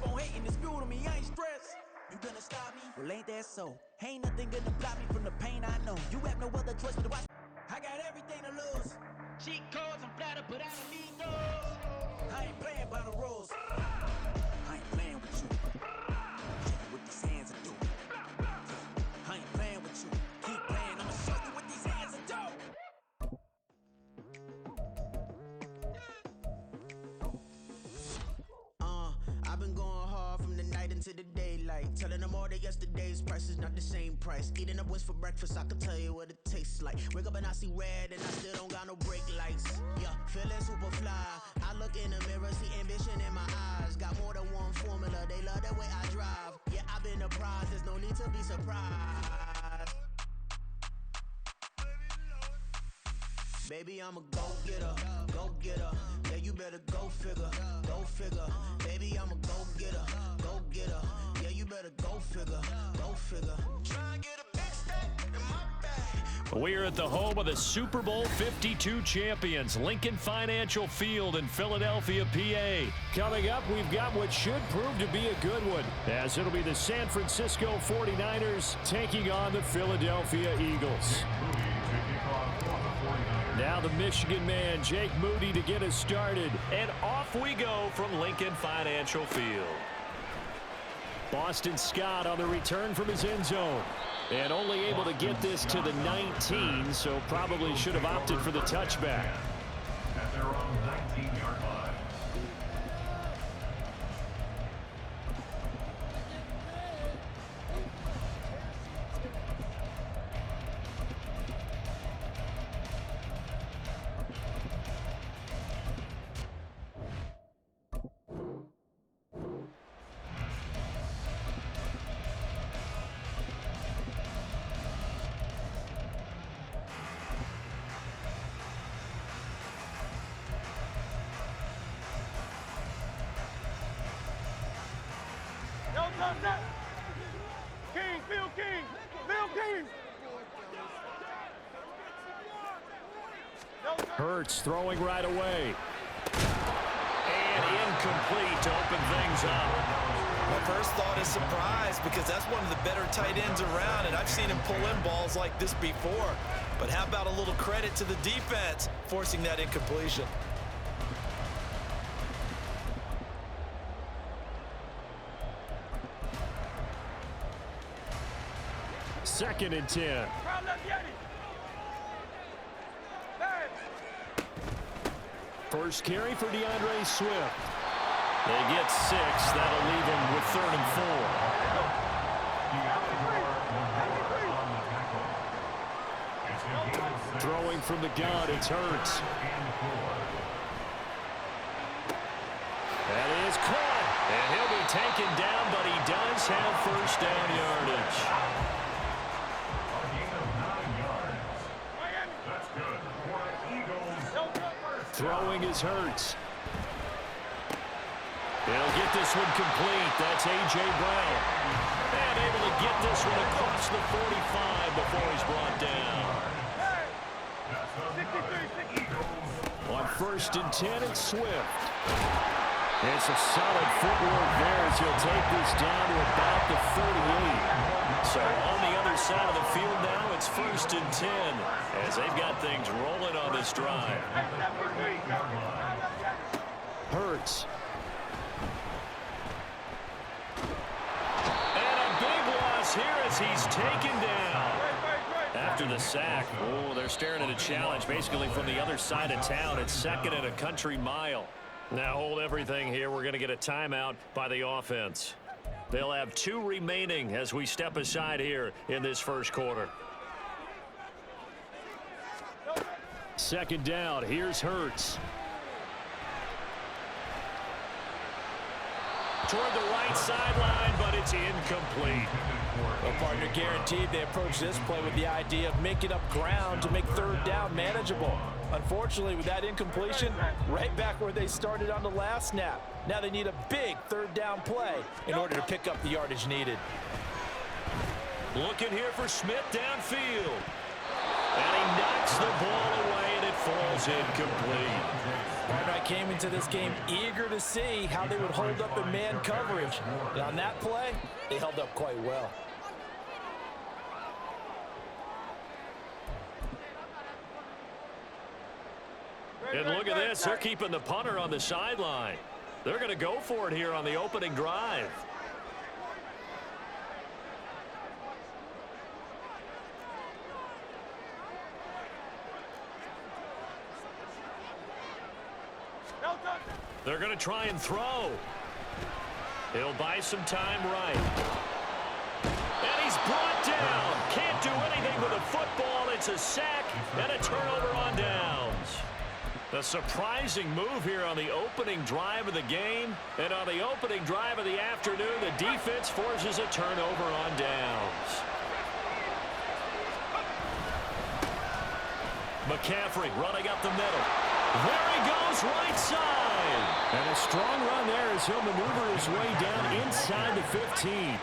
keep on hating, it's fuel to me, I ain't stressed. You gonna stop me? Well, ain't that so? Ain't nothing gonna block me from the pain I know. You have no other choice but to watch. I got everything to lose. Cheat codes, I'm flattered, but I don't need those. I ain't playing by the rules. I ain't playing with you. Check with these hands and do. I ain't playing with you. Keep playing, I'ma show you what these hands and do. I've been going hard from the night into the daylight, telling them all that yesterday's price is not the same price. Eating up wings for breakfast, I can tell you what it tastes like. Wake up and I see red and I still don't got no brake lights. Yeah, feeling super fly. I look in the mirror, see ambition in my eyes. Got more than one formula, they love the way I drive. Yeah, I've been a prize, there's no need to be surprised. Baby, I'm a go-getter, go-getter. Yeah, you better go figure, go figure. Baby, I'm a go-getter, go-getter. Yeah, you better go figure, go figure. Try and get a big stack in my bag. We are at the home of the Super Bowl 52 champions, Lincoln Financial Field in Philadelphia, PA. Coming up, we've got what should prove to be a good one, as it'll be the San Francisco 49ers taking on the Philadelphia Eagles. Now the Michigan man, Jake Moody, to get us started. And off we go from Lincoln Financial Field. Boston Scott on the return from his end zone. And only able to get this to the 19, so probably should have opted for the touchback. At their own 19-yard line. King, Bill King, Bill King. Hurts throwing right away. And incomplete to open things up. My first thought is surprise, because that's one of the better tight ends around, and I've seen him pull in balls like this before. But how about a little credit to the defense forcing that incompletion? Second and 10. First carry for DeAndre Swift. They get 6. That'll leave him with 3rd and 4. Throwing from the gun, it's Hurts. That is caught. And he'll be taken down, but he does have first down yardage. Throwing is Hurts. They'll get this one complete. That's A.J. Brown. And able to get this one across the 45 before he's brought down. On 1st and 10, it's Swift. It's a solid footwork there as he'll take this down to about the 38. So on the other side of the field now, it's 1st and 10 as they've got things rolling on this drive. Hurts. And a big loss here as he's taken down. After the sack, they're staring at a challenge basically from the other side of town. It's 2nd and a country mile. Now hold everything here. We're going to get a timeout by the offense. They'll have 2 remaining as we step aside here in this first quarter. Second down. Here's Hurts. Toward the right sideline, but it's incomplete. Well, partner, guaranteed they approach this play with the idea of making up ground to make 3rd down manageable. Unfortunately, with that incompletion, right back where they started on the last snap. Now they need a big 3rd down play in order to pick up the yardage needed. Looking here for Smith downfield. And he knocks the ball away, and it falls incomplete. I came into this game eager to see how they would hold up in man coverage. And on that play, they held up quite well. And look at this. They're keeping the punter on the sideline. They're going to go for it here on the opening drive. They're going to try and throw. He'll buy some time right. And he's brought down. Can't do anything with a football. It's a sack and a turnover on downs. A surprising move here on the opening drive of the game. And on the opening drive of the afternoon, the defense forces a turnover on downs. McCaffrey running up the middle. There he goes, right side. And a strong run there as he'll maneuver his way down inside the 15.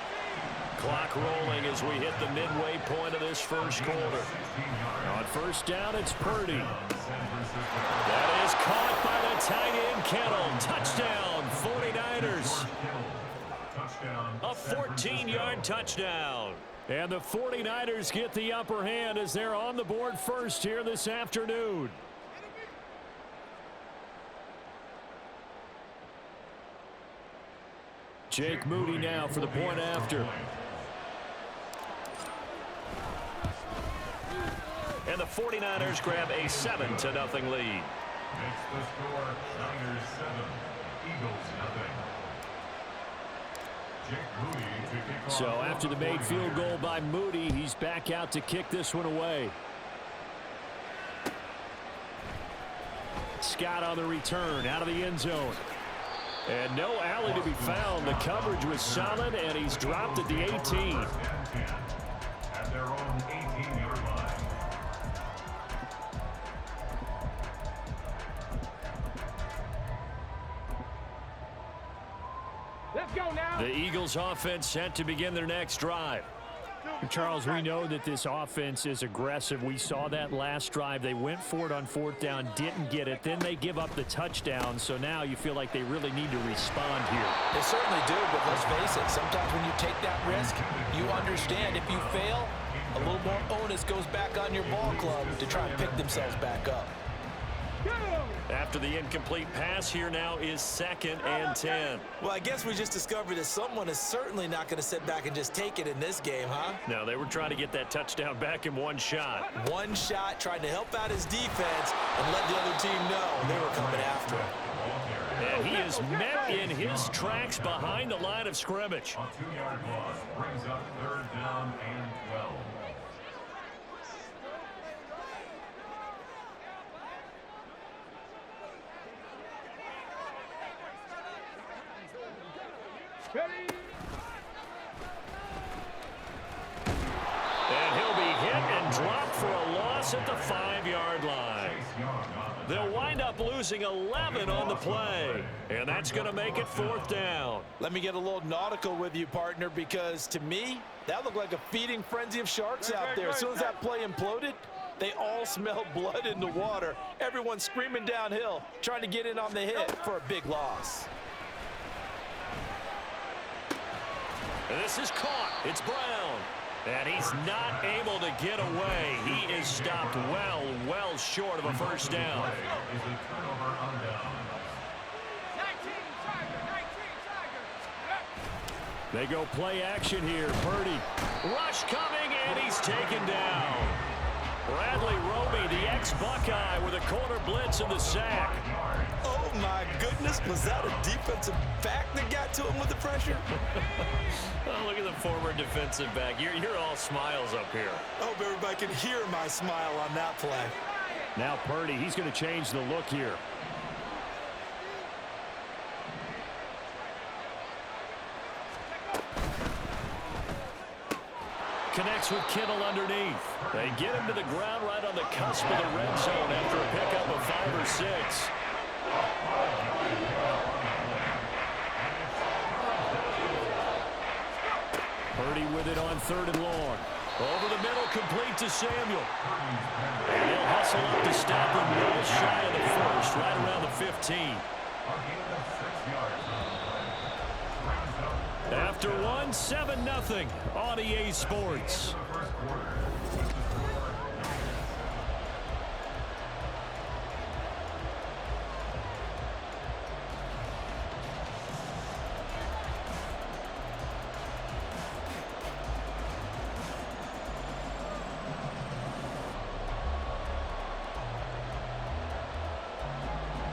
Clock rolling as we hit the midway point of this first quarter. On first down, it's Purdy. That is caught by the tight end, Kittle. Touchdown, 49ers. A 14-yard touchdown. And the 49ers get the upper hand as they're on the board first here this afternoon. Jake Moody now for the point after. And the 49ers grab a 7-0 lead. Makes the score Niners 7, Eagles nothing. Jake Moody to kick off. So after the made field goal by Moody, he's back out to kick this one away. Scott on the return out of the end zone. And no alley to be found. The coverage was solid, and he's dropped at the 18. At their own 18-yard line. Let's go now. The Eagles offense set to begin their next drive. Charles, we know that this offense is aggressive. We saw that last drive. They went for it on fourth down, didn't get it. Then they give up the touchdown. So now you feel like they really need to respond here. They certainly do, but let's face it, sometimes when you take that risk, you understand if you fail, a little more onus goes back on your ball club to try and pick themselves back up. After the incomplete pass, here now is 2nd and 10. Well, I guess we just discovered that someone is certainly not going to sit back and just take it in this game, huh? No, they were trying to get that touchdown back in one shot. One shot, trying to help out his defense and let the other team know they were coming after him. And he is met in his tracks behind the line of scrimmage. A 2-yard loss brings up 3rd down and 12. And he'll be hit and dropped for a loss at the 5-yard line. They'll wind up losing 11 on the play. And that's going to make it 4th down. Let me get a little nautical with you, partner, because to me, that looked like a feeding frenzy of sharks out there. As soon as that play imploded, they all smelled blood in the water. Everyone screaming downhill, trying to get in on the hit for a big loss. And this is caught. It's Brown. And he's not able to get away. He is stopped well short of a first down. Is a turnover on down. They go play action here. Purdy. Rush coming, and he's taken down. Bradley Roby, the ex-Buckeye, with a corner blitz in the sack. Oh, my goodness. Was that a defensive back that got to him with the pressure? Oh, look at the former defensive back. You're all smiles up here. I hope everybody can hear my smile on that play. Now Purdy, he's going to change the look here. Connects with Kittle underneath. They get him to the ground right on the cusp of the red zone after a pickup of 5 or 6. Purdy with it on 3rd and long. Over the middle, complete to Samuel. And they'll hustle up to stop him well shy of the first, right around the 15. After one, 7-0 on EA Sports.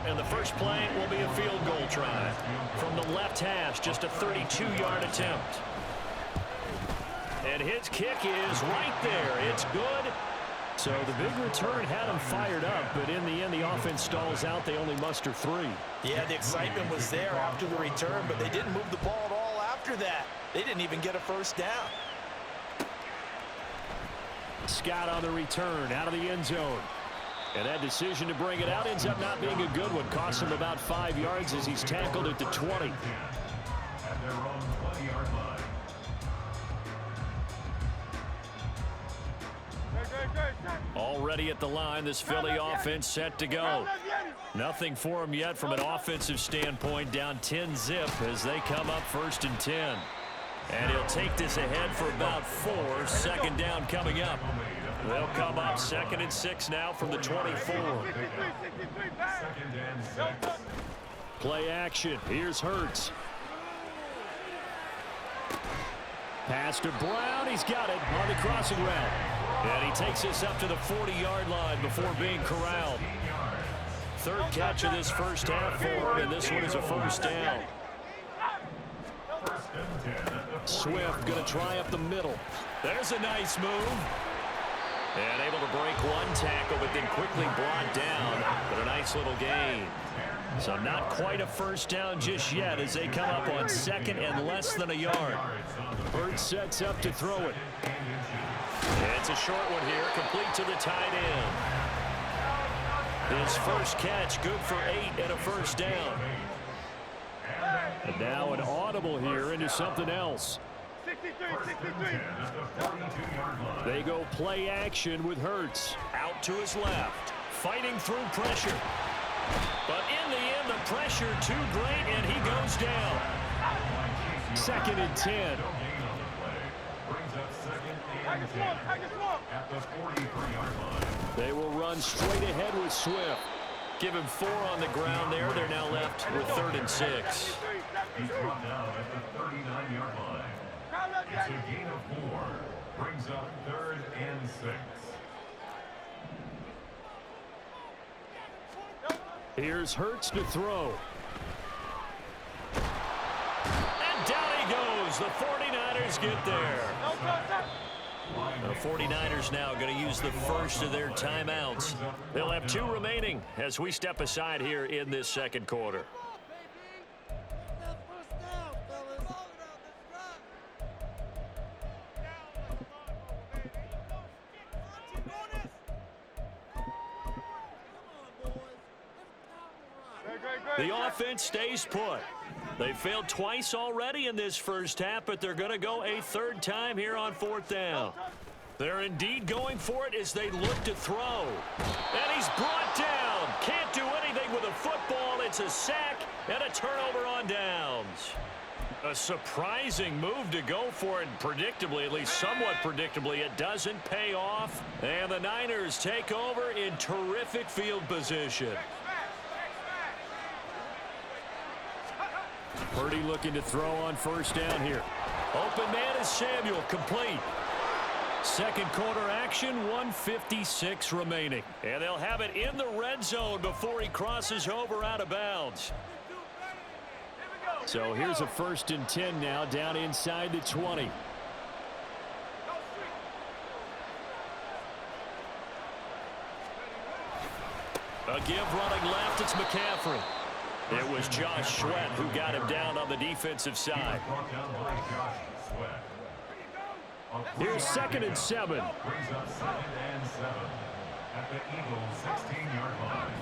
And the first play will be a field goal try. From the left hash, just a 32-yard attempt. And his kick is right there. It's good. So the big return had him fired up, but in the end, the offense stalls out. They only muster 3. Yeah, the excitement was there after the return, but they didn't move the ball at all after that. They didn't even get a first down. Scott on the return out of the end zone. And that decision to bring it out ends up not being a good one. Costs him about 5 yards as he's tackled at the 20. At their own 20-yard line. Already at the line, this Philly offense set to go. Nothing for him yet from an offensive standpoint. Down 10-zip as they come up 1st and 10. And he'll take this ahead for about 4. 2nd down coming up. They'll come up 2nd and 6 now from the 24. Play action. Here's Hurts. Pass to Brown. He's got it on the crossing route. And he takes this up to the 40-yard line before being corralled. 3rd catch of this first half for him, and this one is a first down. Swift going to try up the middle. There's a nice move. And able to break one tackle, but then quickly brought down. But a nice little gain. So not quite a first down just yet as they come up on 2nd and less than a yard. Hurts sets up to throw it. It's a short one here, complete to the tight end. His first catch, good for 8 and a first down. And now an audible here into something else. 63. They go play action with Hurts. Out to his left. Fighting through pressure. But in the end, the pressure too great, and he goes down. 2nd and 10. At the 43-yard line. They will run straight ahead with Swift. Give him 4 on the ground there. They're now left with 3rd and 6. He's brought down at the 39-yard line. It's a gain of 4. Brings up 3rd and 6. Here's Hurts to throw. And down he goes. The 49ers get there. The 49ers now going to use the first of their timeouts. They'll have 2 remaining as we step aside here in this 2nd quarter. The offense stays put. They failed twice already in this first half, but they're going to go a 3rd time here on 4th down. They're indeed going for it as they look to throw. And he's brought down. Can't do anything with a football. It's a sack and a turnover on downs. A surprising move to go for it, and predictably, at least somewhat predictably, it doesn't pay off. And the Niners take over in terrific field position. Purdy looking to throw on 1st down here. Open man is Samuel, complete. 2nd quarter action, 1:56 remaining. And they'll have it in the red zone before he crosses over out of bounds. So here's a 1st and 10 now, down inside the 20. A give running left, it's McCaffrey. It was Josh Sweat who got him down on the defensive side. Here's 2nd and 7. Brings up 2nd and 7 at the Eagles' 16-yard line.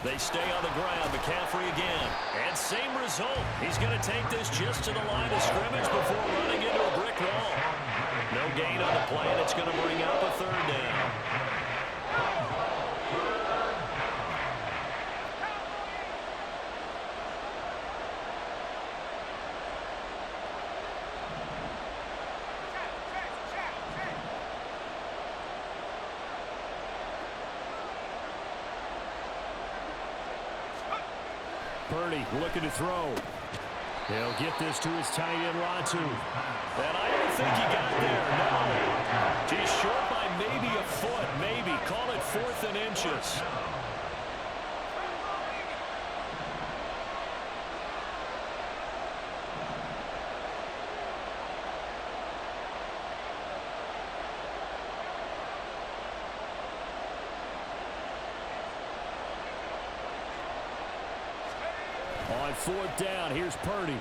They stay on the ground. McCaffrey again. And same result. He's going to take this just to the line of scrimmage before running into a brick wall. No gain on the play, and it's going to bring up a third down. Purdy looking to throw. He'll get this to his tight end, Latu. And I don't think he got there, no. He's short by maybe a foot, maybe. Call it 4th and inches. On 4th down, here's Purdy.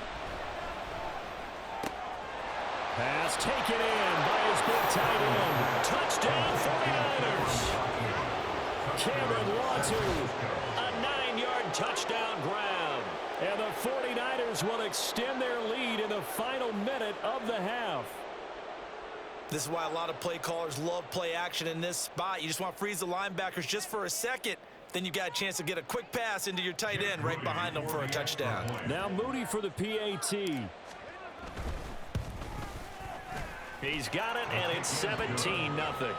Pass taken in by his big tight end. Touchdown, 49ers. Cameron Latu, a 9-yard touchdown grab. And the 49ers will extend their lead in the final minute of the half. This is why a lot of play callers love play action in this spot. You just want to freeze the linebackers just for a second. Then you got a chance to get a quick pass into your tight end right behind them for a touchdown. Now Moody for the PAT. He's got it, and it's 17-0. Makes the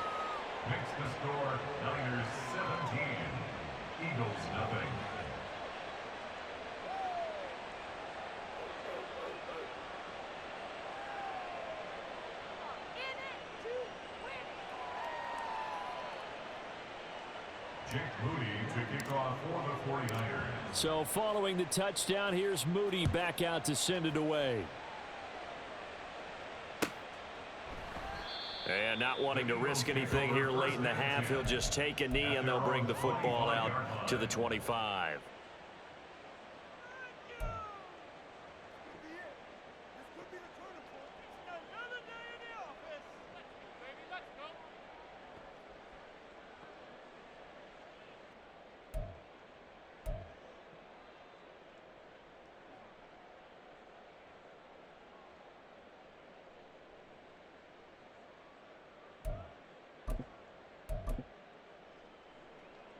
score Niners 17, Eagles nothing. Jake Moody to kick off for the 49ers. So following the touchdown, here's Moody back out to send it away. And not wanting to risk anything here late in the half, he'll just take a knee and they'll bring the football out to the 25.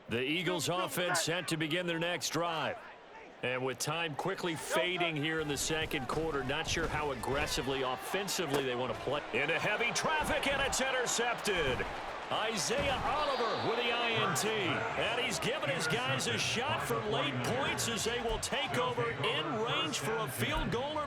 The Eagles offense set to begin their next drive. And with time quickly fading here in the second quarter, not sure how aggressively, offensively they want to play. Into heavy traffic, and it's intercepted. Isaiah Oliver with the INT. And he's given his guys a shot for late points as they will take over in range for a field goal.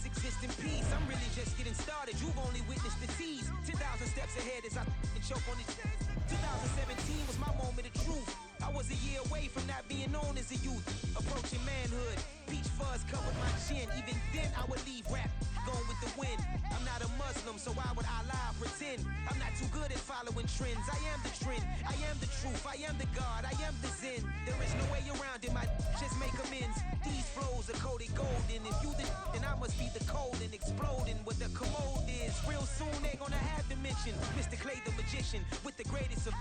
Exist in peace. I'm really just getting started. You've only witnessed the tease. 10,000 steps ahead as I choke on this. 2017 was my moment of truth. I was a year away from not being known as a youth. Approaching manhood. Peach fuzz covered my chin. Even then I would leave rap going with the wind. I'm not a Muslim, so why would I lie or pretend? I'm not too good at following trends. I am the trend. I am the truth. I am the God. I am the Zen. There is no way around it. My just make amends. These flows are coated golden. If you the then I must be the cold and exploding what the commode is. Real soon they gonna have to mention Mr. Clay the magician with the greatest of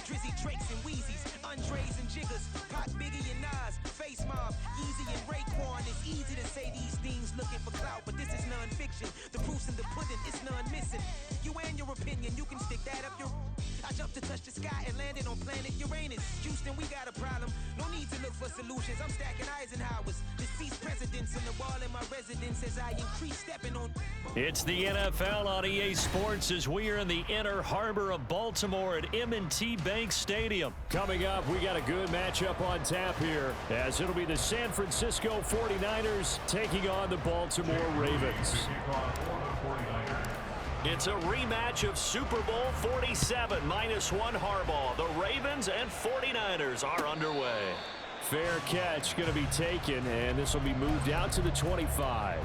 Drizzy, Drakes, and Wheezies, Andres and Jiggers, Pac, Biggie, and Nas, Face Mob, Yeezy, and Raekwon. It's easy to say these things looking for clout, but this is non-fiction. The proof's in the pudding, it's none missing. You and your opinion, you can stick that up your... I jumped to touch the sky and landed on planet Uranus. Houston, we got a problem. No need to look for solutions. I'm stacking Eisenhowers. Deceased presidents on the wall in my residence as I increase stepping on... It's the NFL on EA Sports as we are in the inner harbor of Baltimore at M&T Bank Stadium. Coming up, we got a good matchup on tap here as it'll be the San Francisco 49ers taking on the Baltimore Ravens. It's a rematch of Super Bowl 47 -1 Harbaugh. The Ravens and 49ers are underway. Fair catch going to be taken, and this will be moved out to the 25.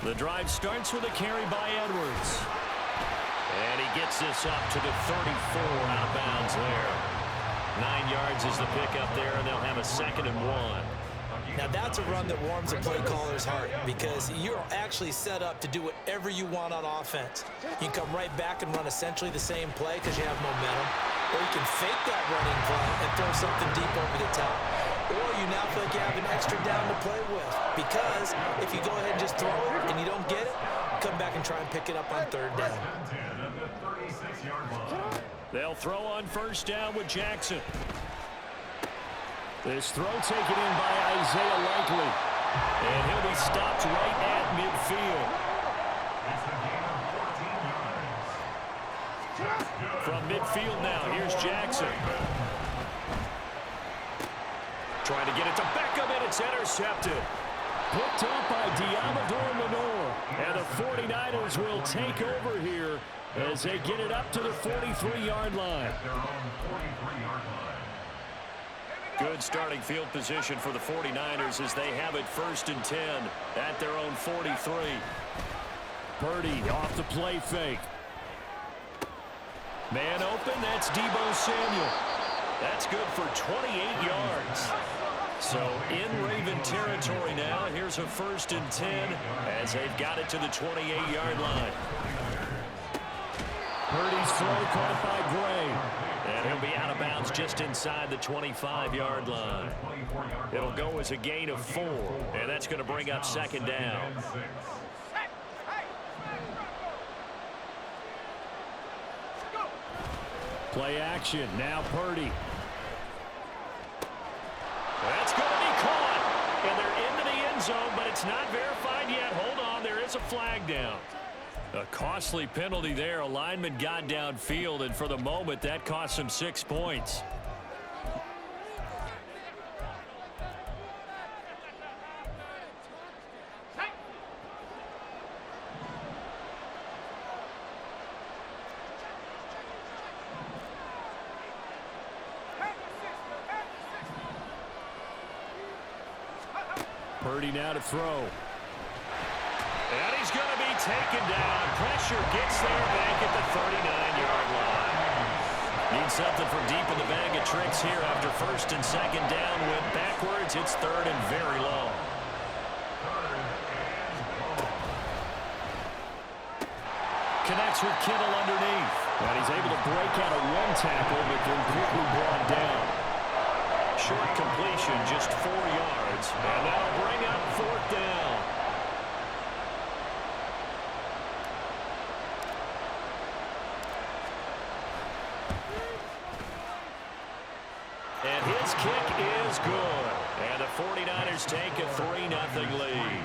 The drive starts with a carry by Edwards. And he gets this up to the 34, out of bounds there. 9 yards is the pickup there, and they'll have a 2nd and 1. Now that's a run that warms a play caller's heart because you're actually set up to do whatever you want on offense. You can come right back and run essentially the same play because you have momentum, or you can fake that running play and throw something deep over the top, or you now feel like you have an extra down to play with because if you go ahead and just throw it and you don't get it, come back and try and pick it up on 3rd down. They'll throw on 1st down with Jackson. This throw taken in by Isaiah Likely. And he'll be stopped right at midfield. From midfield now, here's Jackson. Trying to get it to Beckham, and it's intercepted. Picked up by Diamador Lenore. And the 49ers will take over here as they get it up to the 43-yard line. Good starting field position for the 49ers as they have it 1st and 10 at their own 43. Purdy off the play fake. Man open, that's Deebo Samuel. That's good for 28 yards. So in Raven territory now, here's a 1st and 10 as they've got it to the 28-yard line. Purdy's throw caught by Gray. And he'll be out of bounds just inside the 25-yard line. It'll go as a gain of 4, and that's going to bring up 2nd down. Play action, now Purdy. That's going to be caught, and they're into the end zone, but it's not verified yet. Hold on, there is a flag down. A costly penalty there. A lineman got downfield, and for the moment, that cost him 6 points. Purdy now to throw. And he's going to be taken down. Pressure gets there back at the 39-yard line. Needs something from deep in the bag of tricks here after 1st and 2nd down. Went backwards. It's 3rd and very long. Connects with Kittle underneath. And he's able to break out of 1 tackle, but then quickly brought down. Short completion, just 4 yards. And that'll bring up 4th down. And his kick is good. And the 49ers take a 3-0 lead.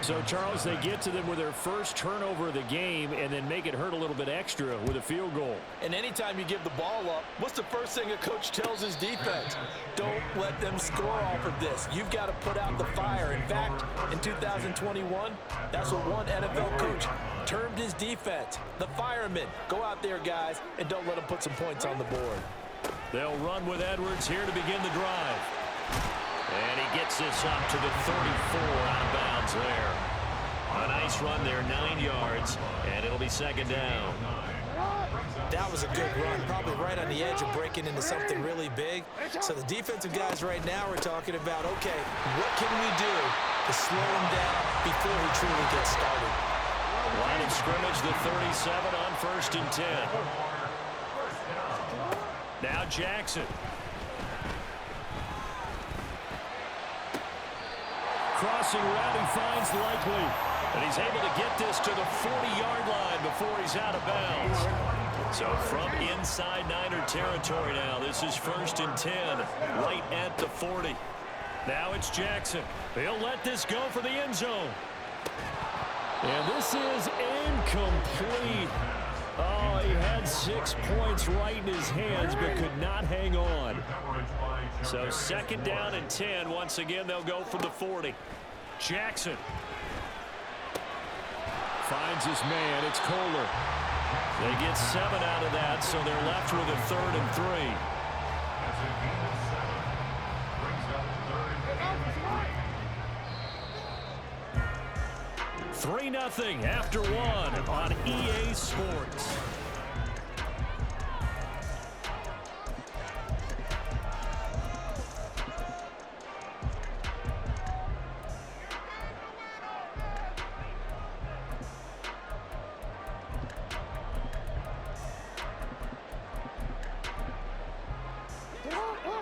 So, Charles, they get to them with their first turnover of the game and then make it hurt a little bit extra with a field goal. And anytime you give the ball up, what's the first thing a coach tells his defense? Don't let them score off of this. You've got to put out the fire. In fact, in 2021, that's what one NFL coach termed his defense. The firemen. Go out there, guys, and don't let them put some points on the board. They'll run with Edwards here to begin the drive. And he gets this up to the 34, out of bounds there. A nice run there, 9 yards, and it'll be 2nd down. That was a good run, probably right on the edge of breaking into something really big. So the defensive guys right now are talking about, okay, what can we do to slow him down before he truly gets started? Line of scrimmage, the 37 on 1st and 10. Now Jackson. Crossing route, he finds Likely. And he's able to get this to the 40-yard line before he's out of bounds. So from inside Niner territory now, this is 1st and 10, right at the 40. Now it's Jackson. He'll let this go for the end zone. And this is incomplete. Oh, he had 6 points right in his hands, but could not hang on. So 2nd down and 10. Once again, they'll go from the 40. Jackson finds his man. It's Kohler. They get 7 out of that, so they're left with a 3rd and 3. 3-0 after one on EA Sports.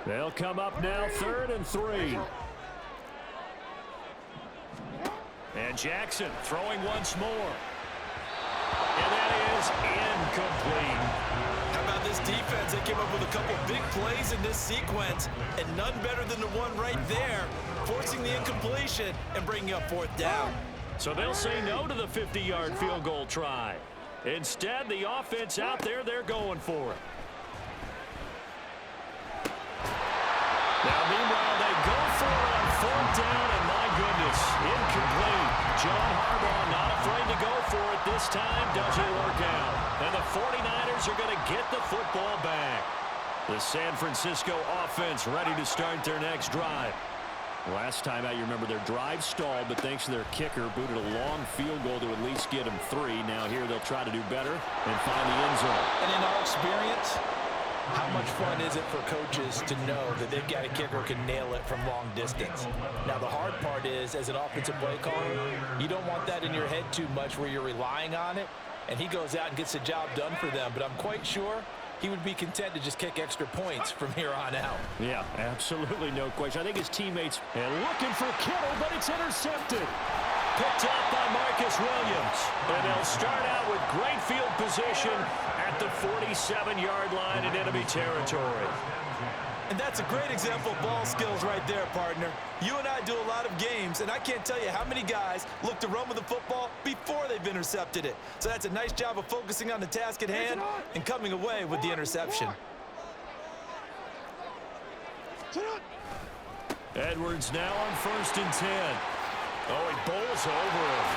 They'll come up now 3rd and 3. And Jackson throwing once more. And that is incomplete. How about this defense? They came up with a couple big plays in this sequence, and none better than the one right there, forcing the incompletion and bringing up 4th down. So they'll say no to the 50-yard field goal try. Instead, the offense out there, they're going for it. Now, meanwhile, they go for it on 4th down, and my goodness, incomplete. John Harbaugh not afraid to go for it this time. Doesn't work out. And the 49ers are going to get the football back. The San Francisco offense ready to start their next drive. Last time out, you remember their drive stalled, but thanks to their kicker, booted a long field goal to at least get them 3. Now here they'll try to do better and find the end zone. And in our experience, how much fun is it for coaches to know that they've got a kicker who can nail it from long distance? Now, the hard part is, as an offensive play caller, you don't want that in your head too much where you're relying on it, and he goes out and gets the job done for them. But I'm quite sure he would be content to just kick extra points from here on out. Yeah, absolutely no question. I think his teammates are looking for Kittle, but it's intercepted. Picked up by Marcus Williams. And they'll start out with great field position at the 47-yard line in enemy territory. And that's a great example of ball skills right there, partner. You and I do a lot of games, and I can't tell you how many guys look to run with the football before they've intercepted it. So that's a nice job of focusing on the task at hand and coming away with the interception. Edwards now on 1st and 10. Oh, he bowls over him.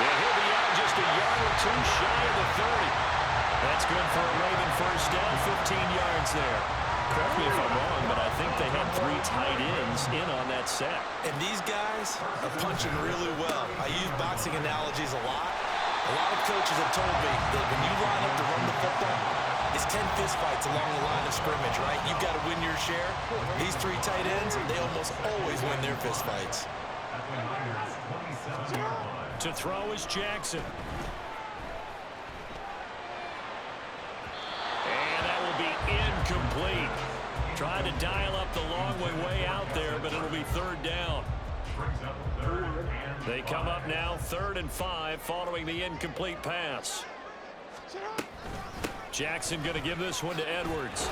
And he'll be out just a yard or 2 shy of the 30. That's good for a Raven first down, 15 yards there. Correct me if I'm wrong, but I think they had 3 tight ends in on that sack. And these guys are punching really well. I use boxing analogies a lot. A lot of coaches have told me that when you line up to run the football, it's 10 fistfights along the line of scrimmage, right? You've got to win your share. These 3 tight ends, they almost always win their fistfights. To throw is Jackson. And that will be incomplete. Trying to dial up the long way out there, but it'll be 3rd down. They come up now 3rd and 5 following the incomplete pass. Jackson going to give this one to Edwards.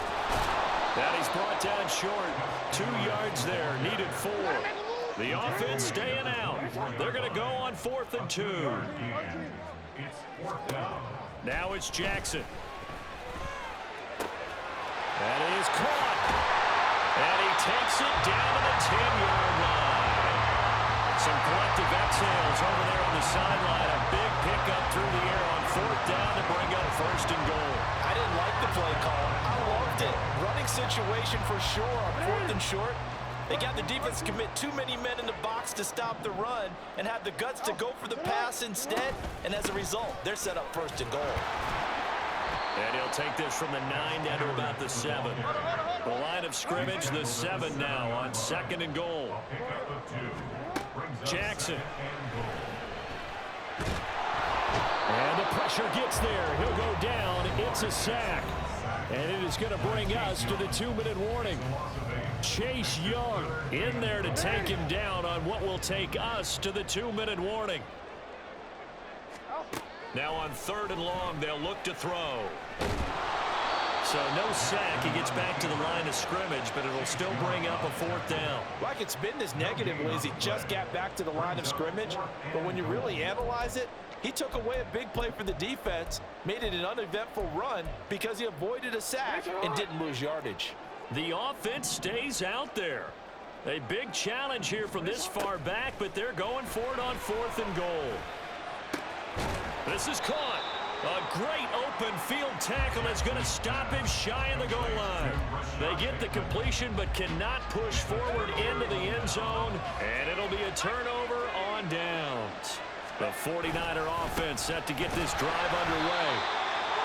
That he's brought down short. 2 yards there, needed 4. The offense staying out. They're going to go on 4th and 2. Now it's Jackson. That is caught. And he takes it down to the 10-yard line. Some collective exhales over there on the sideline. A big pickup through the air on 4th down to bring up 1st and goal. I didn't like the play call. I loved it. Running situation for sure on 4th and short. They got the defense to commit too many men in the box to stop the run and have the guts to go for the pass instead. And as a result, they're set up 1st and goal. And he'll take this from the 9 down to about the 7. The line of scrimmage, the 7 now on 2nd and goal. Jackson. And the pressure gets there. He'll go down. It's a sack. And it is going to bring us to the 2-minute warning. Chase Young in there to take him down on what will take us to the 2-minute warning. Now on 3rd and long, they'll look to throw. So no sack. He gets back to the line of scrimmage, but it'll still bring up a 4th down. Like it's been this negatively as he just got back to the line of scrimmage. But when you really analyze it, he took away a big play for the defense, made it an uneventful run because he avoided a sack and didn't lose yardage. The offense stays out there. A big challenge here from this far back, but they're going for it on 4th and goal. This is caught. A great open field tackle that's going to stop him shy of the goal line. They get the completion but cannot push forward into the end zone, and it'll be a turnover on downs. The 49er offense set to get this drive underway.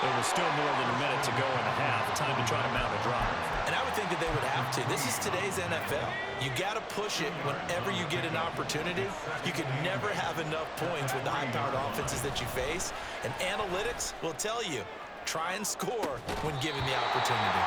It was still more than a minute to go in the half. Time to try to mount a drive. And I would think that they would have to. This is today's NFL. You got to push it whenever you get an opportunity. You can never have enough points with the high-powered offenses that you face. And analytics will tell you, try and score when given the opportunity.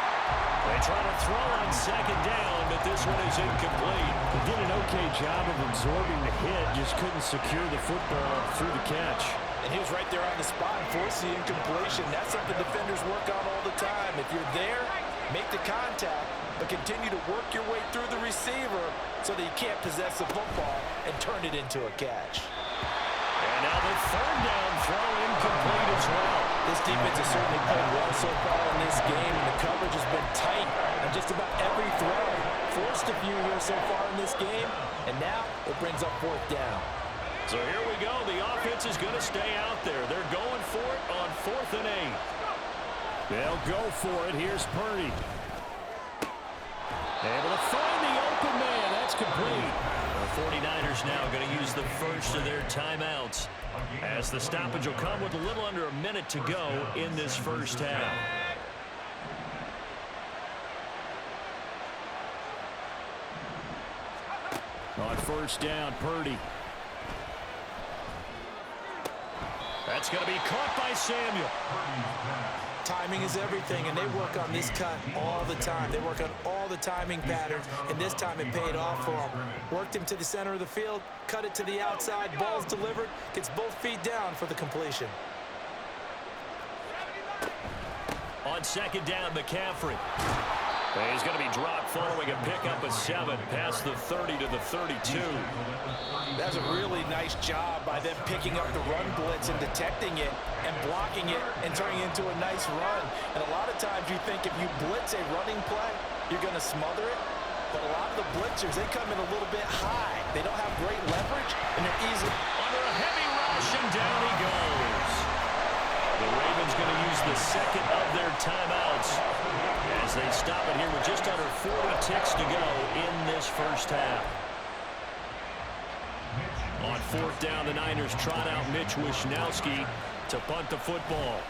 They try to throw on second down, but this one is incomplete. He did an okay job of absorbing the hit, just couldn't secure the football through the catch. And he was right there on the spot and forced the incompletion. That's something defenders work on all the time. If you're there, make the contact, but continue to work your way through the receiver so that you can't possess the football and turn it into a catch. And now the third down throw incomplete as well. This defense has certainly played well so far in this game, and the coverage has been tight on just about every throw. Forced a few here so far in this game, and now it brings up fourth down. So here we go. The offense is going to stay out there. They're going for it on 4th and 8. They'll go for it. Here's Purdy. Able to find the open man. That's complete. The 49ers now going to use the first of their timeouts, as the stoppage will come with a little under a minute to go in this first half. On first down, Purdy. That's going to be caught by Samuel. Timing is everything, and they work on this cut all the time. They work on all the timing patterns, and this time it paid off for them. Worked him to the center of the field, cut it to the outside, ball's delivered, gets both feet down for the completion. On second down, McCaffrey. He's going to be dropped following a pickup of 7 past the 30 to the 32. That's a really nice job by them picking up the run blitz and detecting it and blocking it and turning it into a nice run. And a lot of times you think if you blitz a running play, you're going to smother it. But a lot of the blitzers, they come in a little bit high. They don't have great leverage, and they're easily under a heavy rush, and down he goes. The Ravens going to use the second of their timeouts as they stop it here with just under 40 ticks to go in this first half. On 4th down, the Niners trot out Mitch Wishnowsky to punt the football.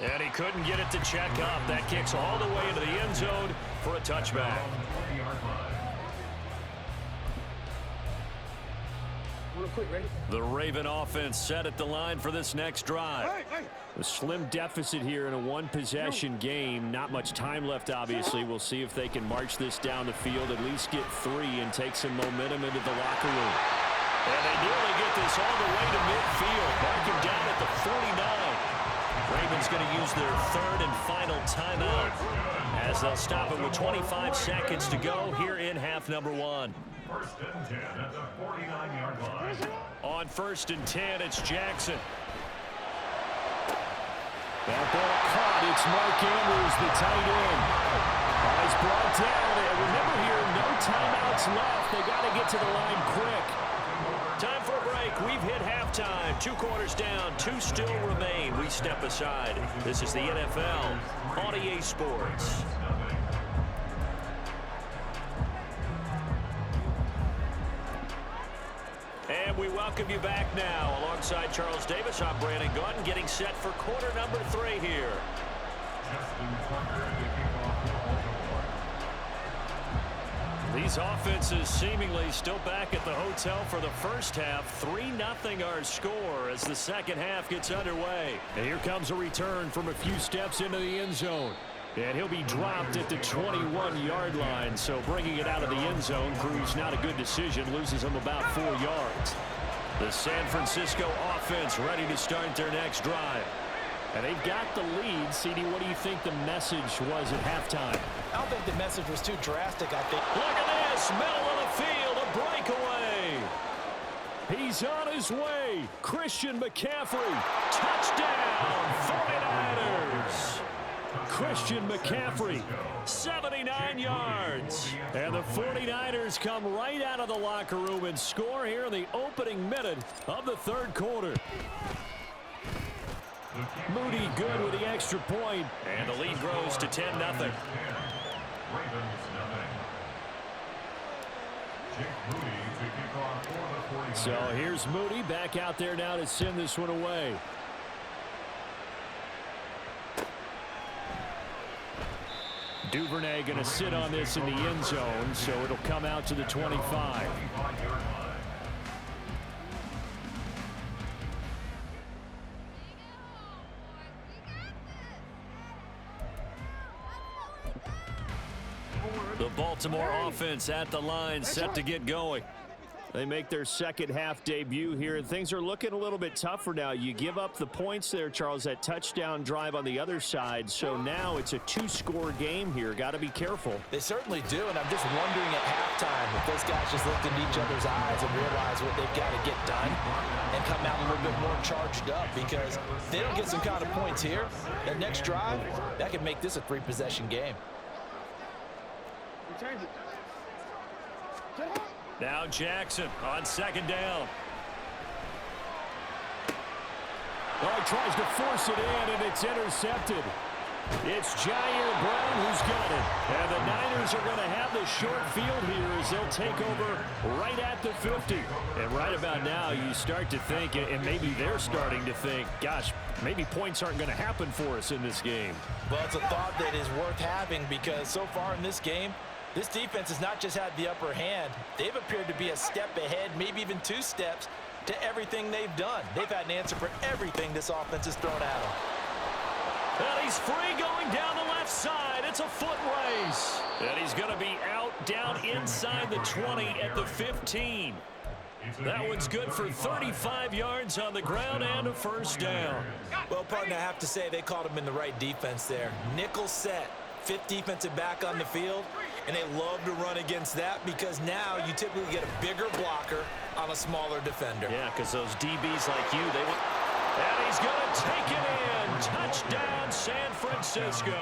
And he couldn't get it to check up. That kicks all the way into the end zone for a touchback. The Raven offense set at the line for this next drive. A slim deficit here in a one-possession game. Not much time left, obviously. We'll see if they can march this down the field, at least get 3, and take some momentum into the locker room. And they nearly get this all the way to midfield. Marking down at the 49. Ravens going to use their third and final timeout as they'll stop it with 25 seconds to go here in half number 1. 1st and 10 at the 49-yard line. On 1st and 10, it's Jackson. That ball caught. It's Mark Andrews, the tight end. He's brought down. And remember here, no timeouts left. They got to get to the line quick. Time for a break. We've hit halftime. 2 quarters down. 2 still remain. We step aside. This is the NFL on EA Sports. And we welcome you back now. Alongside Charles Davis, I'm Brandon Gautin, getting set for quarter number 3 here. These offenses seemingly still back at the hotel for the first half. 3-0 our score as the second half gets underway. And here comes a return from a few steps into the end zone. And he'll be dropped at the 21-yard line. So bringing it out of the end zone proves not a good decision. Loses him about 4 yards. The San Francisco offense ready to start their next drive. And they've got the lead. CD, what do you think the message was at halftime? I don't think the message was too drastic, I think. Look at this, middle of the field, a breakaway. He's on his way. Christian McCaffrey. Touchdown, 49ers. Christian McCaffrey, 79 yards. And the 49ers come right out of the locker room and score here in the opening minute of the third quarter. Moody good with the extra point. And the lead grows to 10-0. So here's Moody back out there now to send this one away. Duvernay going to sit on this in the end zone, so it'll come out to the 25. The Baltimore offense at the line, set to get going. They make their second half debut here, and things are looking a little bit tougher now. You give up the points there, Charles, that touchdown drive on the other side. So now it's a two-score game here. Got to be careful. They certainly do, and I'm just wondering at halftime if those guys just looked into each other's eyes and realize what they've got to get done and come out a little bit more charged up, because if they don't get some kind of points here, that next drive, that could make this a three-possession game. Now Jackson on second down. Oh, he tries to force it in, and it's intercepted. It's Jair Brown who's got it. And the Niners are going to have the short field here as they'll take over right at the 50. And right about now, you start to think, and maybe they're starting to think, gosh, maybe points aren't going to happen for us in this game. Well, it's a thought that is worth having, because so far in this game, this defense has not just had the upper hand. They've appeared to be a step ahead, maybe even two steps, to everything they've done. They've had an answer for everything this offense has thrown at them. And he's free going down the left side. It's a foot race. And he's going to be out down inside the 20 at the 15. That one's good for 35 yards on the ground and a first down. Well, partner, I have to say they caught him in the right defense there. Nickel set, fifth defensive back on the field. And they love to run against that, because now you typically get a bigger blocker on a smaller defender. Yeah, because those DBs like you, they want... And he's going to take it in. Touchdown, San Francisco.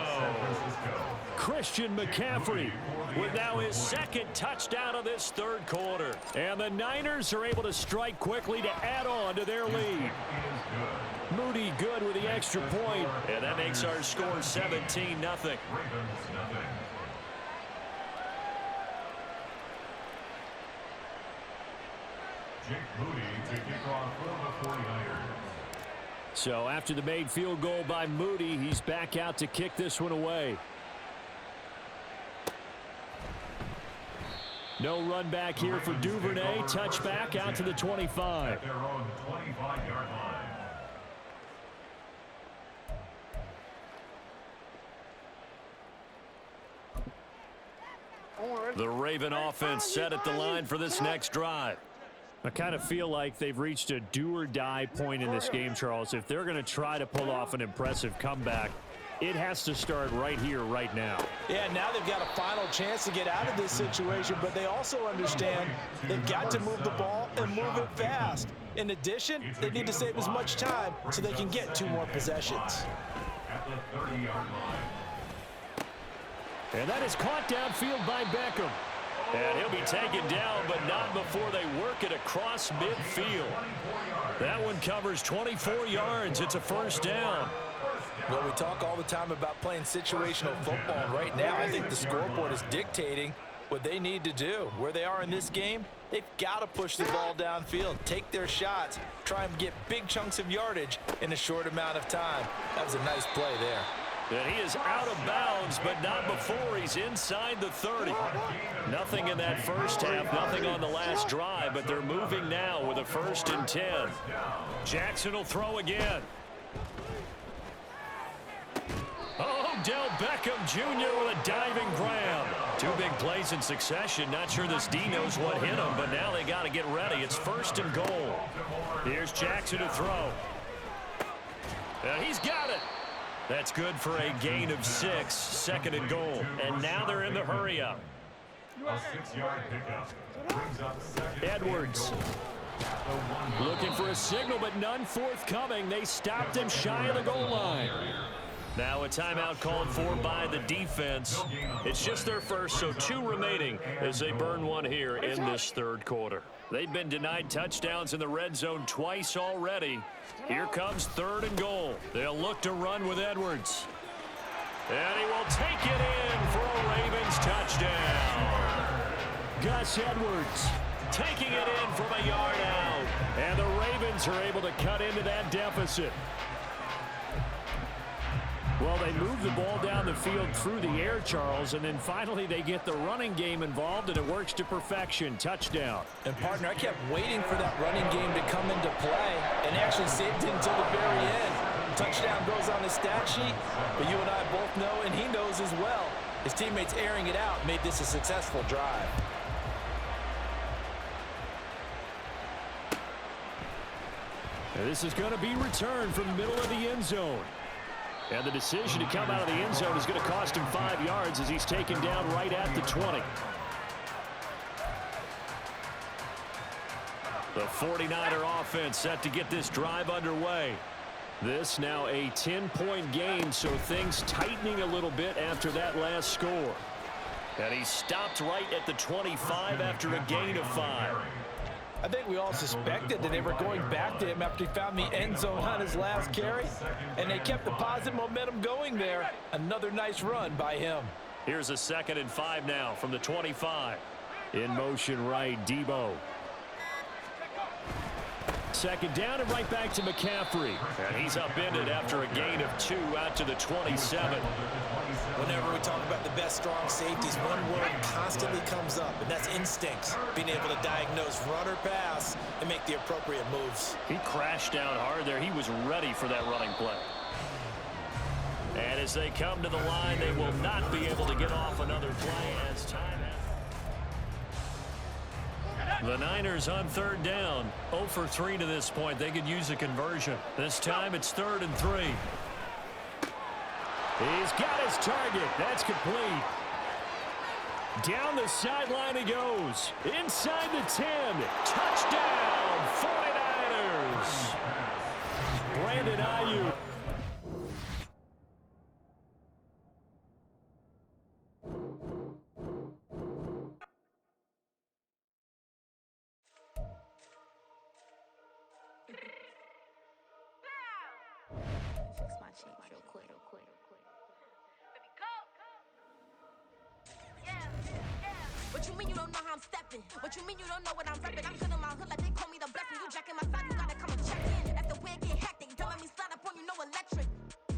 Christian McCaffrey with now his second touchdown of this third quarter. And the Niners are able to strike quickly to add on to their lead. Moody good with the extra point. And that makes our score 17-0. Jake Moody to kick off for the 49ers. So after the made field goal by Moody, he's back out to kick this one away. No run back here for Duvernay. Touchback out to the 25. At their own 25-yard line. The Raven offense set at the line for this next drive. I kind of feel like they've reached a do-or-die point in this game, Charles. If they're going to try to pull off an impressive comeback, it has to start right here, right now. Yeah, now they've got a final chance to get out of this situation, but they also understand they've got to move the ball and move it fast. In addition, they need to save as much time so they can get two more possessions. At the 30-yard line. And that is caught downfield by Beckham. And he'll be taken down, but not before they work it across midfield. That one covers 24 yards. It's a first down. Well, we talk all the time about playing situational football, and right now I think the scoreboard is dictating what they need to do. Where they are in this game, they've got to push the ball downfield, take their shots, try and get big chunks of yardage in a short amount of time. That was a nice play there. And he is out of bounds, but not before he's inside the 30. Nothing in that first half, nothing on the last drive, but they're moving now with a 1st and 10. Jackson will throw again. Oh, Odell Beckham Jr. with a diving grab. Two big plays in succession. Not sure this D knows what hit him, but now they got to get ready. It's 1st and goal. Here's Jackson to throw. And he's got it. That's good for a gain of 6, 2nd and goal. And now they're in the hurry up. A 6-yard pickup. Brings up second. Edwards looking for a signal, but none forthcoming. They stopped him shy of the goal line. Now a timeout called for by the defense. It's just their first, so 2 remaining as they burn one here in this third quarter. They've been denied touchdowns in the red zone twice already. Here comes 3rd and goal. They'll look to run with Edwards. And he will take it in for a Ravens touchdown. Gus Edwards taking it in from a yard out. And the Ravens are able to cut into that deficit. Well, they move the ball down the field through the air, Charles, and then finally they get the running game involved, and it works to perfection. Touchdown. And, partner, I kept waiting for that running game to come into play and actually saved it until the very end. Touchdown goes on the stat sheet, but you and I both know, and he knows as well, his teammates airing it out made this a successful drive. And this is going to be returned from the middle of the end zone. And the decision to come out of the end zone is going to cost him 5 yards as he's taken down right at the 20. The 49er offense set to get this drive underway. This now a 10-point game, so things tightening a little bit after that last score. And he stopped right at the 25 after a gain of 5. I think we all suspected that they were going back to him after he found the end zone on his last carry, and they kept the positive momentum going there. Another nice run by him. Here's a 2nd and 5 now from the 25. In motion right, Debo. 2nd down and right back to McCaffrey. And he's upended after a gain of 2 out to the 27. Whenever we talk about the best strong safeties, one word constantly comes up, and that's instincts. Being able to diagnose run or pass and make the appropriate moves. He crashed down hard there. He was ready for that running play. And as they come to the line, they will not be able to get off another play as time. The Niners on 3rd down. 0 for 3 to this point. They could use a conversion. This time it's 3rd and 3. He's got his target. That's complete. Down the sideline he goes. Inside the 10. Touchdown, 49ers. Brandon Ayuk. What you mean you don't know how I'm stepping? What you mean you don't know what I'm repping? I'm good in my hood like they call me the blessing. You jacking my side, you gotta come and check in. After where get hectic, don't let me slide up on you, no electric.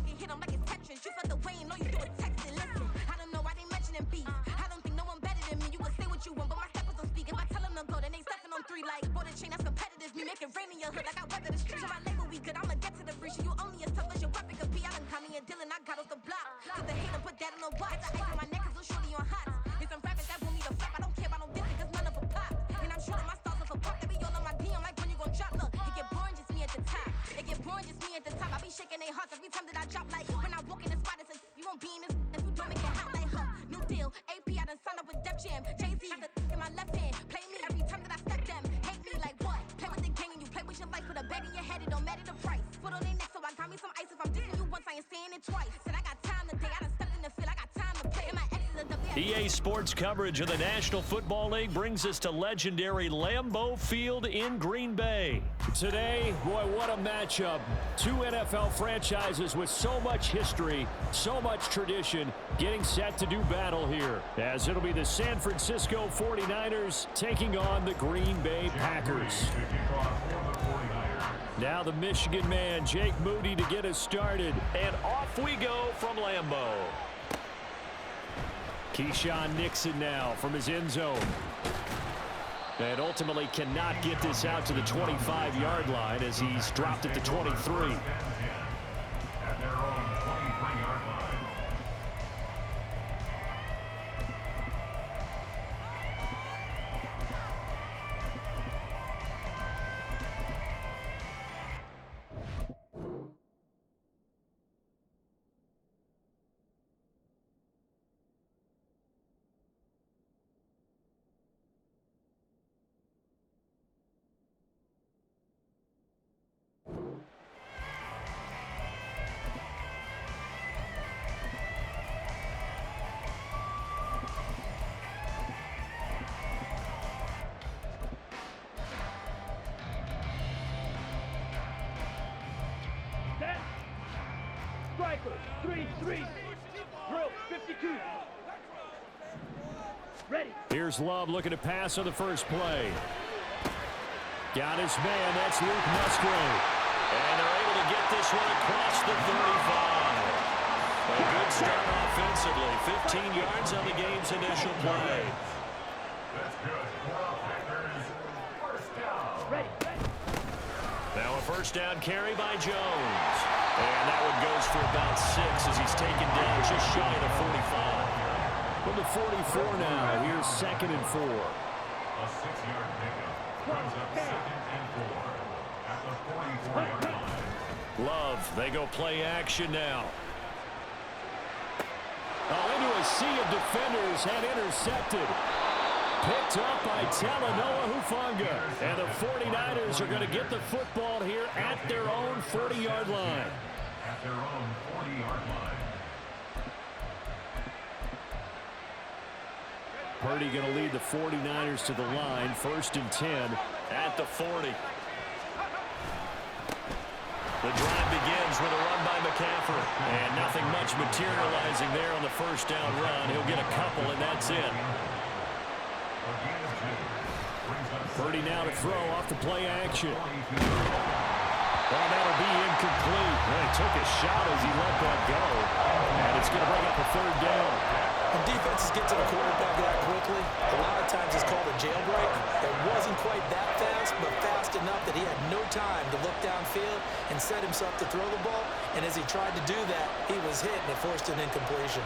You hit them like it's Tetris. You felt the way and all you do is texting. Listen, I don't know why they mentioning beef. I don't think no one better than me. You can say what you want, but my steppers don't speak. If I tell them to go, then they stepping on 3 like border chain. That's competitive. Me make it rain in your hood like I weather the streets. On my label, we good. I'ma get to the breach. You only as tough as your weapon could be. I done caught me a Dylan, I got off the block. Cause the hater put that on the watch. I ice on my neck cause little shorty on hot. It's some rappers that want me to flop. I don't care about no diss cause none of them pop. And I'm shooting my stars off a pop. They be all on my DM like when you gon' drop. Look, it get boring just me at the top. It get boring just me at the top. I be shaking their hearts every time that I drop. Like when I walk in the spot, it says you won't be in this if you don't make it hot like her. New deal, AP, I done signed up with Def Jam. Jay-Z in my left hand. Play me every time that I step them. Hate me like what? Play with the gang and you play with your life. Put a bag in your head, it don't matter the price. Put on their neck, so I got me some ice. If I'm dissing you once, I ain't saying it twice. Said I got time today, I done stepped in the field, I got time to play. And my ex is a EA Sports coverage of the National Football League brings us to legendary Lambeau Field in Green Bay. Today, boy, what a matchup. 2 NFL franchises with so much history, so much tradition, getting set to do battle here. As it'll be the San Francisco 49ers taking on the Green Bay Packers. Now the Michigan man, Jake Moody, to get us started. And off we go from Lambeau. Keyshawn Nixon now from his end zone. And ultimately cannot get this out to the 25-yard line as he's dropped at the 23. At their own 23-yard line. Striker, 3-3. Drill, 52. Ready. Here's Love looking to pass on the first play. Got his man. That's Luke Musgrave. And they're able to get this one across the 35. A good start offensively. 15 yards on the game's initial play. That's good. First down. Now a first down carry by Jones. And that one goes for about 6 as he's taken down just shy of the 45. From the 44 now, here's 2nd and 4. A 6-yard pickup. Brings up 2nd and 4 at the 44-yard line. Love, they go play action now. Oh, into a sea of defenders and intercepted. Picked up by Talanoa Hufanga. And the 49ers are going to get the football here at their own 40-yard line. At their own 40-yard line. Purdy going to lead the 49ers to the line. 1st and 10 at the 40. The drive begins with a run by McCaffrey. And nothing much materializing there on the first down run. He'll get a couple, and that's it. Purdy now to throw off the play action. Oh, that'll be incomplete. Well, he took a shot as he let that go. And it's going to bring up a 3rd down. When defenses get to the quarterback that quickly, a lot of times it's called a jailbreak. It wasn't quite that fast, but fast enough that he had no time to look downfield and set himself to throw the ball. And as he tried to do that, he was hit and it forced an incompletion.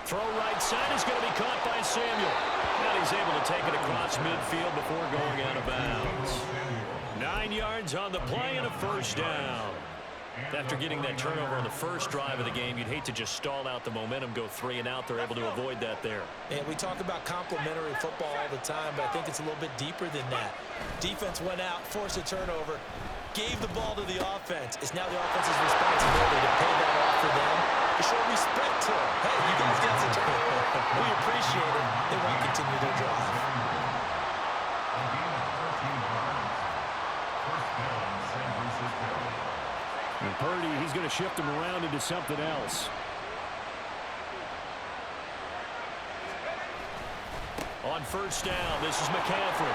Throw right side is going to be caught by Samuel. And he's able to take it across midfield before going out of bounds. 9 yards on the play and a first down. After getting that turnover on the first drive of the game, you'd hate to just stall out the momentum, go 3 and out. They're able to avoid that there. And we talk about complementary football all the time, but I think it's a little bit deeper than that. Defense went out, forced a turnover, gave the ball to the offense. It's now the offense's responsibility to pay that off for them, to show respect to them. Hey, you guys got the turnover. We appreciate it. They want to continue their drive. And Purdy, he's going to shift him around into something else. On first down, this is McCaffrey.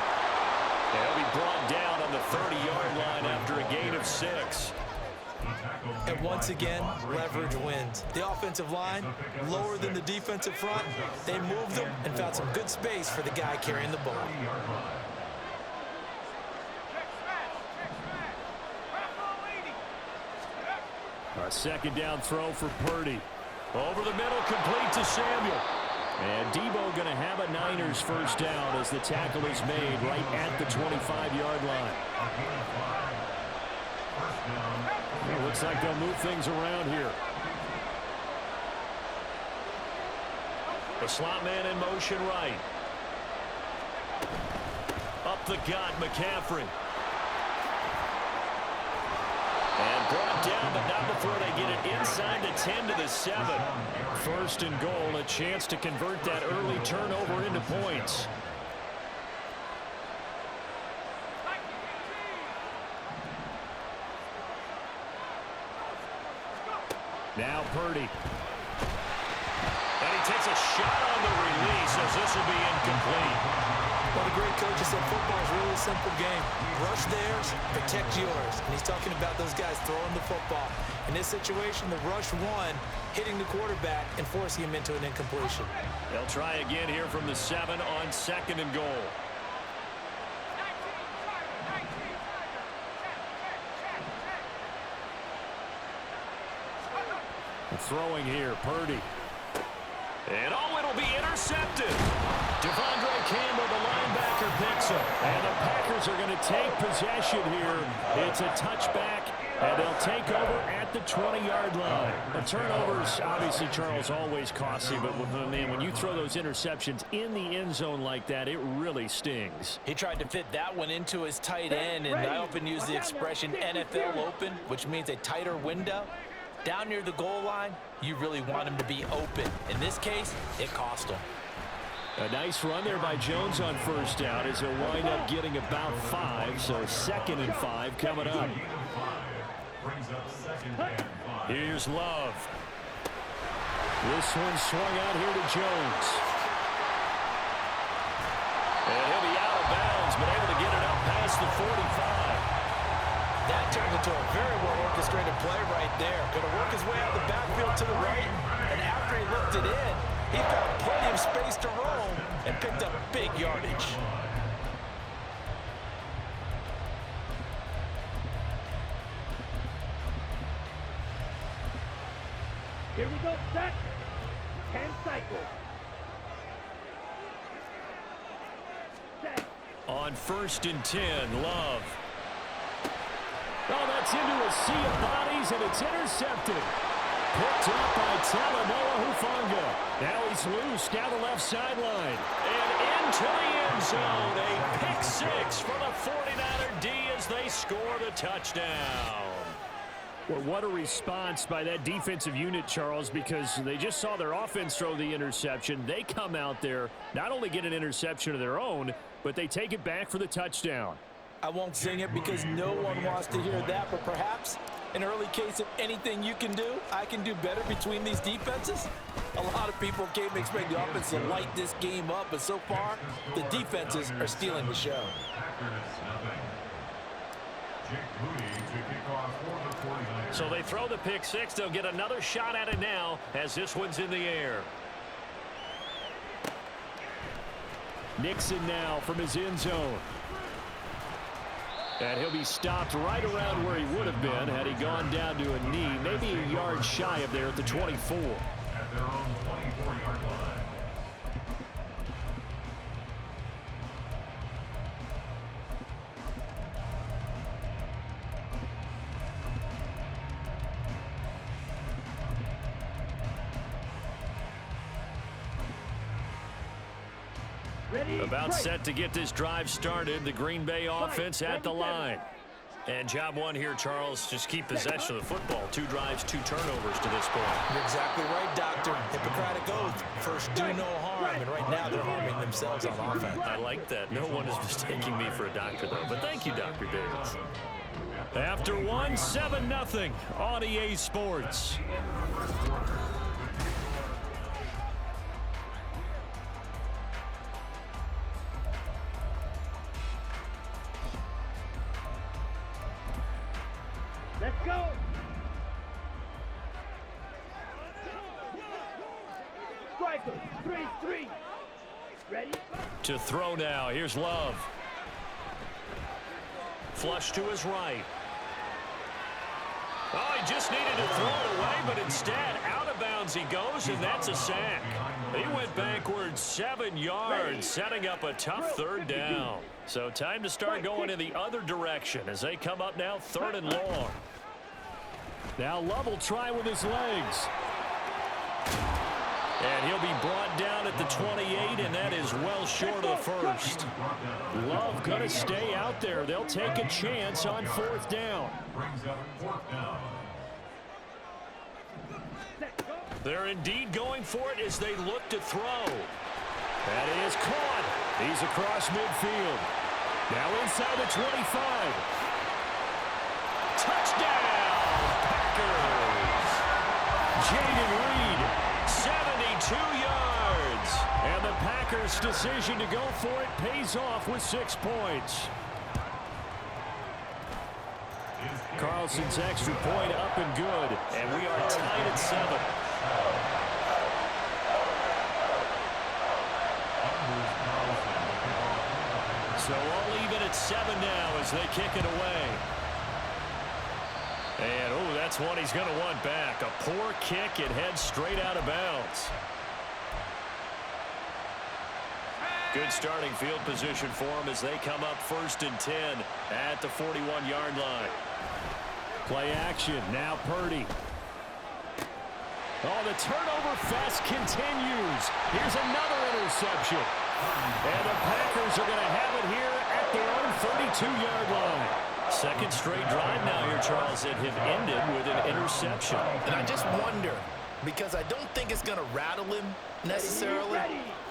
He'll be brought down on the 30-yard line after a gain of 6. And once again, leverage wins. The offensive line, lower than the defensive front. They moved them and found some good space for the guy carrying the ball. A 2nd down throw for Purdy. Over the middle, complete to Samuel. And Debo going to have a Niners first down as the tackle is made right at the 25-yard line. It looks like they'll move things around here. The slot man in motion right. Up the gut, McCaffrey. And brought down, but not before they get it inside the 10 to the 7. 1st and goal, a chance to convert that early turnover into points. Now Purdy. And he takes a shot on the release as this will be incomplete. Well, the great coach has said football is really a simple game. Rush theirs, protect yours. And he's talking about those guys throwing the football. In this situation, the rush won, hitting the quarterback and forcing him into an incompletion. They'll try again here from the 7 on 2nd and goal. Throwing here, Purdy. And oh, it'll be intercepted. Devondre Campbell, the linebacker, picks him. And the Packers are going to take possession here. It's a touchback, and they'll take over at the 20-yard line. The turnovers, obviously, Charles, always costly, but man, when you throw those interceptions in the end zone like that, it really stings. He tried to fit that one into his tight end, and I often use the expression NFL open, which means a tighter window. Down near the goal line, you really want him to be open. In this case, it cost him. A nice run there by Jones on first down as he'll wind up getting about 5, so 2nd and 5 coming up. Brings up 2nd and 5. Here's Love. This one swung out here to Jones. And he'll be out of bounds, but able to get it up past the 45. That turned into a very well-orchestrated play right there. Going to work his way out of the backfield to the right, and after he looked it in, he found plenty of space to roam and picked up big yardage. Here we go, set. 10 cycles. Set. On 1st and 10, Love. Oh, that's into a sea of bodies, and it's intercepted. Picked up by Talanoa Hufanga. Now he's loose down the left sideline. And into the end zone. A pick six for the 49er D as they score the touchdown. Well, what a response by that defensive unit, Charles, because they just saw their offense throw the interception. They come out there, not only get an interception of their own, but they take it back for the touchdown. I won't sing it because no one wants to hear that, but perhaps an early case of anything you can do, I can do better between these defenses. A lot of people came to expect the offense to light this game up, but so far, the defenses are stealing the show. So they throw the pick six. They'll get another shot at it now as this one's in the air. Nixon now from his end zone. And he'll be stopped right around where he would have been had he gone down to a knee, maybe a yard shy of there at the 24. At their own 24-yard line. About set to get this drive started. The Green Bay offense at the line. And job one here, Charles, just keep possession of the football. 2 drives, 2 turnovers to this point. You're exactly right, Doctor. Hippocratic oath. First, do no harm. And right now, they're harming themselves on offense. I like that. No one is mistaking me for a doctor, though. But thank you, Dr. Davis. After one, 7-0 on EA Sports. Let's go. Striker, 3-3. Ready? To throw now. Here's Love. Flush to his right. Oh, he just needed to throw it away, but instead, out of bounds he goes, and that's a sack. He went backwards 7 yards, setting up a tough 3rd down. So time to start going in the other direction as they come up now 3rd and long. Now Love will try with his legs. And he'll be brought down at the 28, and that is well short of the first. Love going to stay out there. They'll take a chance on 4th down. Brings up 4th down. They're indeed going for it as they look to throw. That is caught. He's across midfield. Now inside the 25. Touchdown, Packers! Jaden Reed. 72 yards. And the Packers' decision to go for it pays off with 6 points. Carlson's extra point up and good. And we are tied at 7. So all even at 7 now as they kick it away. And, oh, that's one he's going to want back. A poor kick. It heads straight out of bounds. Good starting field position for them as they come up 1st and 10 at the 41-yard line. Play action. Now Purdy. Oh, the turnover fest continues. Here's another interception. And the Packers are going to have it here at their own 32-yard line. Second straight drive now here, Charles, that have ended with an interception. And I just wonder, because I don't think it's going to rattle him necessarily,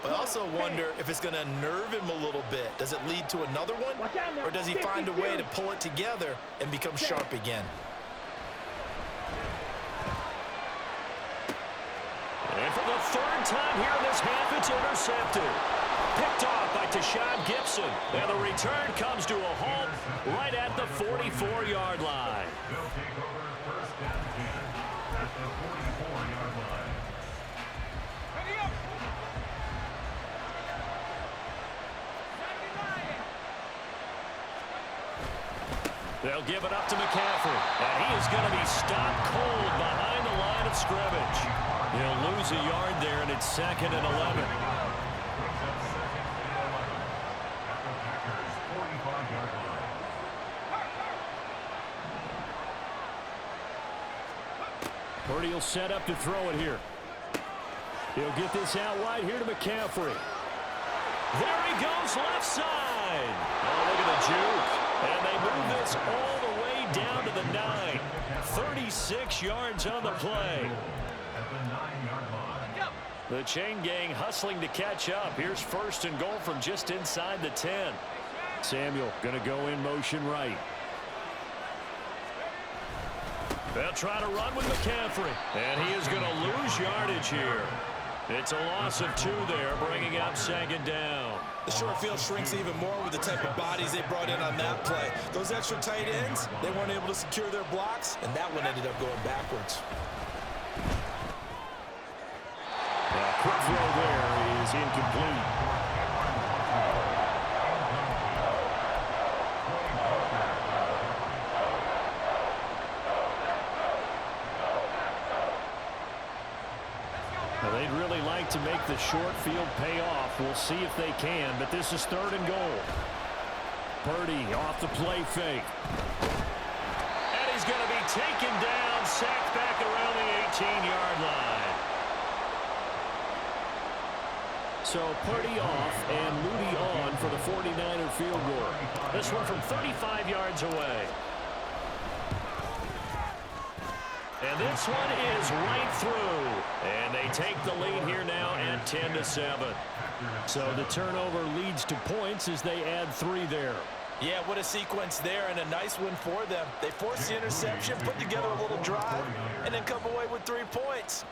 but I also wonder if it's going to nerve him a little bit. Does it lead to another one, or does he find a way to pull it together and become sharp again? And for the third time here in this half. It's intercepted. Picked off by Tashawn Gibson. And the return comes to a halt right at the 44-yard line. They'll take over first down 10 at the 44-yard line. They'll give it up to McCaffrey. And he is going to be stopped cold behind the line of scrimmage. He'll lose a yard there, and it's 2nd and 11. Purdy will set up to throw it here. He'll get this out wide here to McCaffrey. There he goes, left side. Oh, look at the juke. And they move this all the way down to the 9. 36 yards on the play. At the 9-yard line. The chain gang hustling to catch up. Here's 1st and goal from just inside the 10. Samuel going to go in motion right. They'll try to run with McCaffrey. And he is going to lose yardage here. It's a loss of 2 there, bringing up 2nd down. The short field shrinks even more with the type of bodies they brought in on that play. Those extra tight ends, they weren't able to secure their blocks, and that one ended up going backwards. Quick throw there is incomplete. They'd really like to make the short field pay off. We'll see if they can, but this is 3rd and goal. Purdy off the play fake. And he's going to be taken down, sacked back around the 18-yard line. So Purdy off and Moody on for the 49er field goal. This one from 35 yards away. And this one is right through. And they take the lead here now at 10-7. So the turnover leads to points as they add 3 there. Yeah, what a sequence there, and a nice win for them. They forced the interception, put together a little drive, and then come away with 3 points.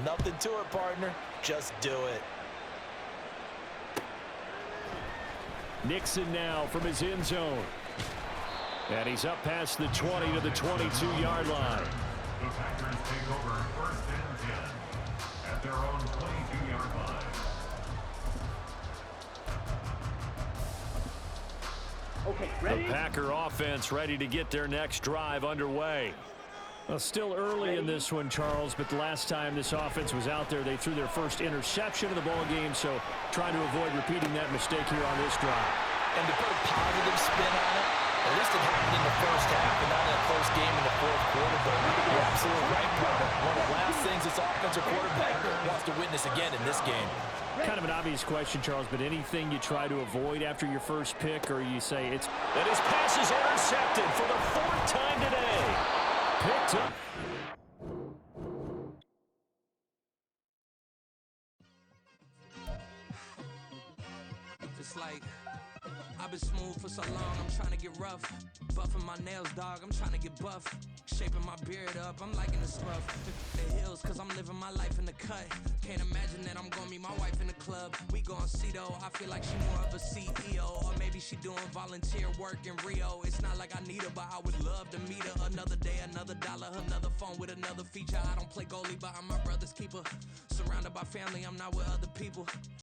Nothing to it, partner. Just do it. Nixon now from his end zone. And he's up past the 20 to the 22-yard line. The Packers take over 1st and 10 at their own 22-yard line. Okay, ready? The Packer offense ready to get their next drive underway. Well, still early in this one, Charles, but the last time this offense was out there, they threw their first interception of the ball game, so trying to avoid repeating that mistake here on this drive. And to put a positive spin on it, at least it happened in the first half and not in a close game in the 4th quarter. But you're absolutely right, partner. One of the last things this offensive quarterback wants to witness again in this game. Kind of an obvious question, Charles, but anything you try to avoid after your first pick, or you say it's... And his pass is intercepted for the 4th time today. Picked up. It's like I've been smooth for so long, I'm trying to get rough. Buffing my nails, dog, I'm trying to get buff. Shaping my beard up, I'm liking the scruff. The hills, cause I'm living my life in the cut. Can't imagine that I'm gonna meet my wife in the club. We gon' see though, I feel like she more of a CEO. Or maybe she doing volunteer work in Rio. It's not like I need her, but I would love to meet her. Another day, another dollar, another phone with another feature. I don't play goalie, but I'm my brother's keeper. Surrounded by family, I'm not with other people.